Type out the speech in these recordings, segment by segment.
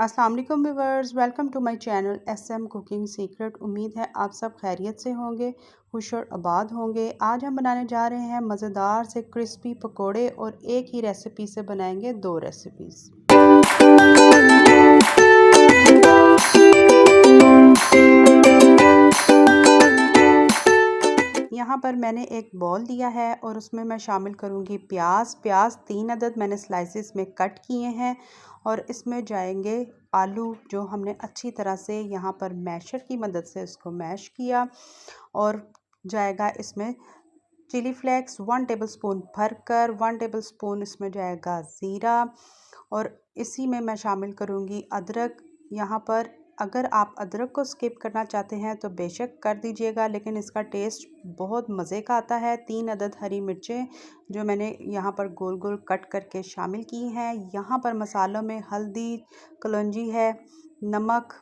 अस्सलाम वालेकुम viewers, welcome to my channel SM cooking secret. उम्मीद है आप सब खैरियत से होंगे, खुश और आबाद होंगे। आज हम बनाने जा रहे हैं मज़ेदार से क्रिस्पी पकोड़े और एक ही रेसिपी से बनाएंगे दो रेसिपीज़। यहाँ पर मैंने एक बॉल लिया है और उसमें मैं शामिल करूँगी प्याज 3 अदद मैंने स्लाइसेस में कट किए हैं। और इसमें जाएंगे आलू जो हमने अच्छी तरह से यहाँ पर मैशर की मदद से इसको मैश किया। और जाएगा इसमें चिली फ्लेक्स 1 टेबलस्पून भरकर, 1 टेबलस्पून इसमें जाएगा ज़ीरा। और इसी में मैं शामिल करूँगी अदरक। यहाँ पर अगर आप अदरक को स्किप करना चाहते हैं तो बेशक कर दीजिएगा, लेकिन इसका टेस्ट बहुत मज़े का आता है। 3 अदद हरी मिर्चें जो मैंने यहाँ पर गोल गोल कट करके शामिल की हैं। यहाँ पर मसालों में हल्दी, कलौंजी है, नमक,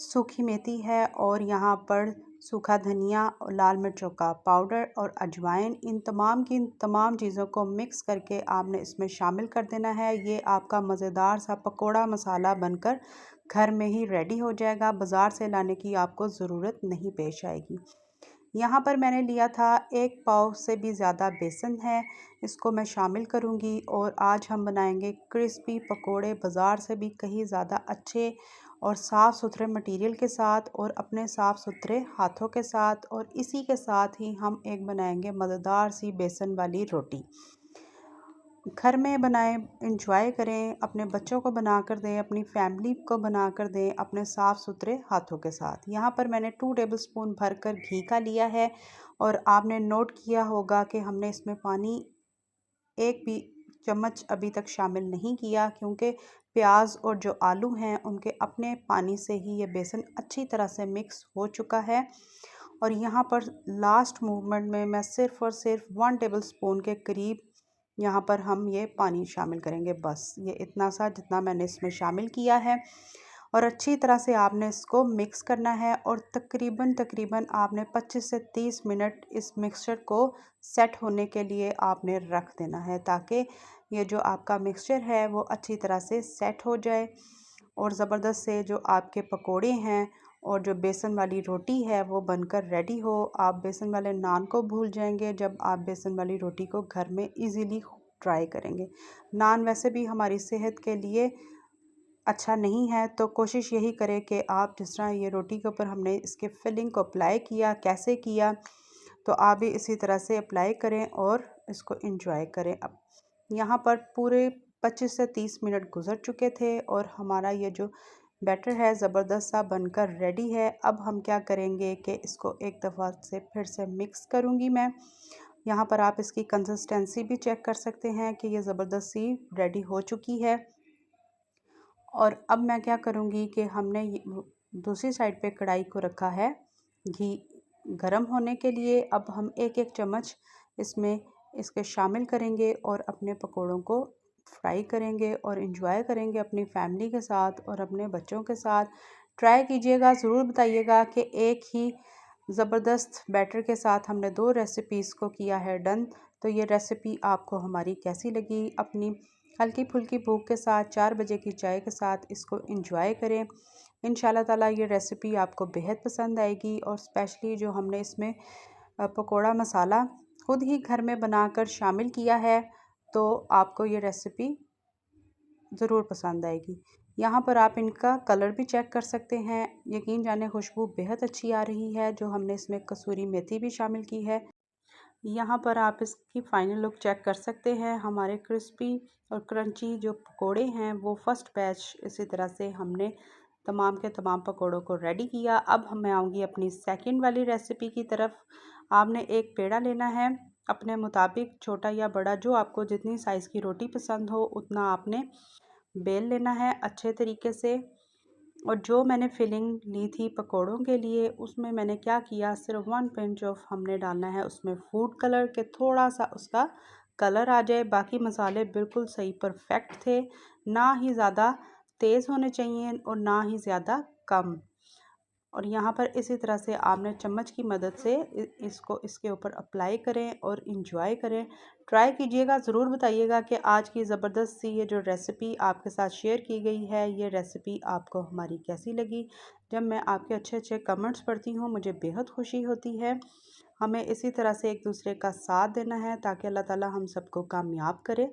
सूखी मेथी है, और यहाँ पर सूखा धनिया और लाल मिर्चों का पाउडर और अजवाइन। इन तमाम की तमाम चीज़ों को मिक्स करके आपने इसमें शामिल कर देना है। ये आपका मज़ेदार सा पकोड़ा मसाला बनकर घर में ही रेडी हो जाएगा, बाज़ार से लाने की आपको ज़रूरत नहीं पेश आएगी। यहाँ पर मैंने लिया था 1 पाव से भी ज़्यादा बेसन है, इसको मैं शामिल करूँगी। और आज हम बनाएंगे क्रिस्पी पकोड़े बाज़ार से भी कहीं ज़्यादा अच्छे और साफ़ सुथरे मटेरियल के साथ और अपने साफ़ सुथरे हाथों के साथ। और इसी के साथ ही हम एक बनाएंगे मज़ेदार सी बेसन वाली रोटी। घर में बनाएं, इंजॉय करें, अपने बच्चों को बना कर दें, अपनी फैमिली को बना कर दें अपने साफ़ सुथरे हाथों के साथ। यहाँ पर मैंने 2 टेबलस्पून भरकर घी का लिया है। और आपने नोट किया होगा कि हमने इसमें पानी एक भी चम्मच अभी तक शामिल नहीं किया, क्योंकि प्याज और जो आलू हैं उनके अपने पानी से ही ये बेसन अच्छी तरह से मिक्स हो चुका है। और यहाँ पर लास्ट मूवमेंट में मैं सिर्फ़ और सिर्फ 1 टेबलस्पून के करीब यहाँ पर हम ये पानी शामिल करेंगे। बस ये इतना सा जितना मैंने इसमें शामिल किया है। और अच्छी तरह से आपने इसको मिक्स करना है और तकरीबन आपने 25 से 30 मिनट इस मिक्सचर को सेट होने के लिए आपने रख देना है, ताकि ये जो आपका मिक्सचर है वो अच्छी तरह से सेट हो जाए और ज़बरदस्त से जो आपके पकोड़े हैं और जो बेसन वाली रोटी है वो बनकर रेडी हो। आप बेसन वाले नान को भूल जाएंगे जब आप बेसन वाली रोटी को घर में इजीली ट्राई करेंगे। नान वैसे भी हमारी सेहत के लिए अच्छा नहीं है, तो कोशिश यही करें कि आप जिस तरह ये रोटी के ऊपर हमने इसके फिलिंग को अप्लाई किया, कैसे किया, तो आप भी इसी तरह से अप्लाई करें और इसको एंजॉय करें। अब यहाँ पर पूरे 25 से 30 मिनट गुजर चुके थे और हमारा ये जो बैटर है ज़बरदस्त सा बनकर रेडी है। अब हम क्या करेंगे कि इसको एक दफ़ा से फिर से मिक्स करूँगी मैं। यहाँ पर आप इसकी कंसिस्टेंसी भी चेक कर सकते हैं कि ये ज़बरदस्त सी रेडी हो चुकी है। और अब मैं क्या करूँगी कि हमने दूसरी साइड पे कढ़ाई को रखा है घी गरम होने के लिए। अब हम एक एक चम्मच इसमें इसके शामिल करेंगे और अपने पकोड़ों को फ्राई करेंगे और इन्जॉय करेंगे अपनी फैमिली के साथ और अपने बच्चों के साथ। ट्राई कीजिएगा, ज़रूर बताइएगा कि एक ही ज़बरदस्त बैटर के साथ हमने दो रेसिपीज़ को किया है डन। तो ये रेसिपी आपको हमारी कैसी लगी? अपनी हल्की फुल्की भूख के साथ 4 बजे की चाय के साथ इसको एंजॉय करें। इंशाल्लाह ताला ये रेसिपी आपको बेहद पसंद आएगी। और स्पेशली जो हमने इसमें पकोड़ा मसाला खुद ही घर में बनाकर शामिल किया है, तो आपको ये रेसिपी ज़रूर पसंद आएगी। यहाँ पर आप इनका कलर भी चेक कर सकते हैं। यकीन जाने खुशबू बेहद अच्छी आ रही है। जो हमने इसमें कसूरी मेथी भी शामिल की है। यहाँ पर आप इसकी फ़ाइनल लुक चेक कर सकते हैं। हमारे क्रिस्पी और क्रंची जो पकोड़े हैं वो फर्स्ट बैच इसी तरह से हमने तमाम के तमाम पकोड़ों को रेडी किया। अब मैं आऊँगी अपनी सेकंड वाली रेसिपी की तरफ। आपने एक पेड़ा लेना है अपने मुताबिक, छोटा या बड़ा, जो आपको जितनी साइज़ की रोटी पसंद हो उतना आपने बेल लेना है अच्छे तरीके से। और जो मैंने फिलिंग ली थी पकोड़ों के लिए उसमें मैंने क्या किया, सिर्फ 1 पिंच ऑफ हमने डालना है उसमें फूड कलर के, थोड़ा सा उसका कलर आ जाए। बाकी मसाले बिल्कुल सही परफेक्ट थे, ना ही ज़्यादा तेज़ होने चाहिए और ना ही ज़्यादा कम। और यहाँ पर इसी तरह से आपने चम्मच की मदद से इसको इसके ऊपर अप्लाई करें और इंजॉय करें। ट्राई कीजिएगा, ज़रूर बताइएगा कि आज की ज़बरदस्त सी ये जो रेसिपी आपके साथ शेयर की गई है, ये रेसिपी आपको हमारी कैसी लगी। जब मैं आपके अच्छे अच्छे कमेंट्स पढ़ती हूँ मुझे बेहद खुशी होती है। हमें इसी तरह से एक दूसरे का साथ देना है ताकि अल्लाह ताला हम सबको कामयाब करे।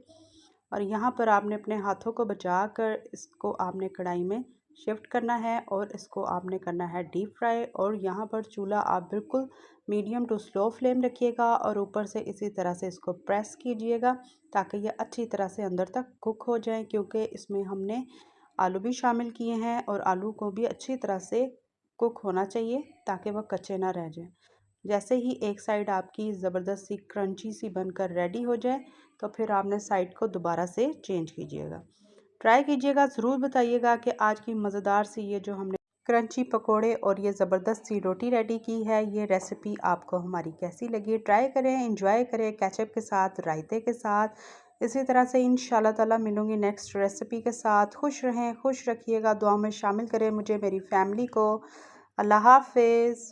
और यहाँ पर आपने अपने हाथों को बचा कर इसको आपने कढ़ाई में शिफ्ट करना है और इसको आपने करना है डीप फ्राई। और यहाँ पर चूल्हा आप बिल्कुल मीडियम टू स्लो फ्लेम रखिएगा और ऊपर से इसी तरह से इसको प्रेस कीजिएगा ताकि ये अच्छी तरह से अंदर तक कुक हो जाए, क्योंकि इसमें हमने आलू भी शामिल किए हैं और आलू को भी अच्छी तरह से कुक होना चाहिए ताकि वह कच्चे ना रह जाए। जैसे ही एक साइड आपकी ज़बरदस्त सी क्रंची सी बनकर रेडी हो जाए तो फिर आपने साइड को दोबारा से चेंज कीजिएगा। ट्राई कीजिएगा, ज़रूर बताइएगा कि आज की मज़ेदार सी ये जो हमने क्रंची पकोड़े और ये ज़बरदस्त सी रोटी रेडी की है, ये रेसिपी आपको हमारी कैसी लगी। ट्राई करें, एंजॉय करें केचप के साथ, रायते के साथ। इसी तरह से इंशाल्लाह ताला मिलूँगी नेक्स्ट रेसिपी के साथ। खुश रहें, खुश रखिएगा, दुआ में शामिल करें मुझे, मेरी फैमिली को। अल्लाह हाफ़िज़।